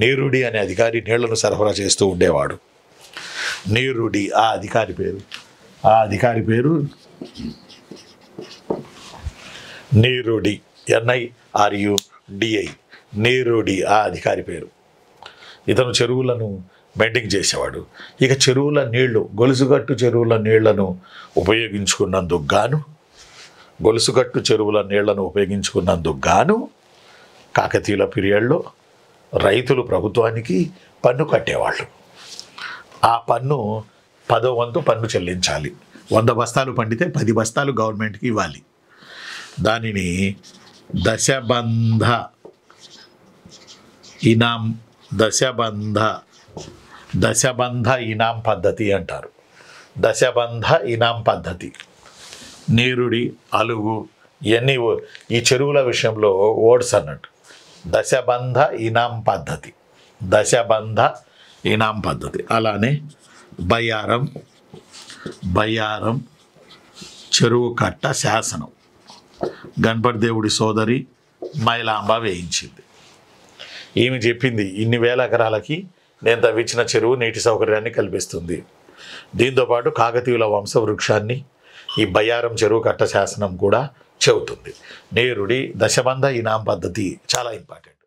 నీరుడి అనే అధికారి నీళ్లను సరఫరా చేస్తూ ఉండేవాడు. నీరుడి ఆ అధికారి పేరు నీరుడి, NIRUDI, నీరుడి ఆ అధికారి పేరు. ఇతను చెరువులను మెయింటైన్ చేసేవాడు. ఇక చెరువుల నీళ్లు, గొలుసుగట్టు చెరువుల నీళ్లను ఉపయోగించుకున్నందుకు గాను కాకతీయుల పీరియడ్లో రైతులు ప్రభుత్వానికి పన్ను కట్టేవాళ్ళు. ఆ పన్ను 10వ వంతు పన్ను చెల్లించాలి. 100 బస్తాలు పండితే 10 బస్తాలు గవర్నమెంట్కి ఇవ్వాలి. దానిని దశబంధ ఇనాం పద్ధతి అంటారు. దశబంధ ఇనాం పద్ధతి. నీరుడి, అలుగు ఇవన్నీ ఈ చెరువుల విషయంలో ఓడ్స్ అన్నట్టు. దశబంధ ఇనాం పద్ధతి. అలానే బయ్యారం చెరువు కట్ట శాసనం గణపతి దేవుడి సోదరి మైలాంబ వేయించింది. ఈమె చెప్పింది, ఇన్ని వేల ఎకరాలకి నేను తవ్వించిన చెరువు నీటి సౌకర్యాన్ని కల్పిస్తుంది. దీంతోపాటు కాకతీయుల వంశవృక్షాన్ని ఈ బయ్యారం చెరువు కట్ట శాసనం కూడా చెబుతుంది. నీరుడి, దశబంధ ఇనాం పద్ధతి చాలా ఇంపార్టెంట్.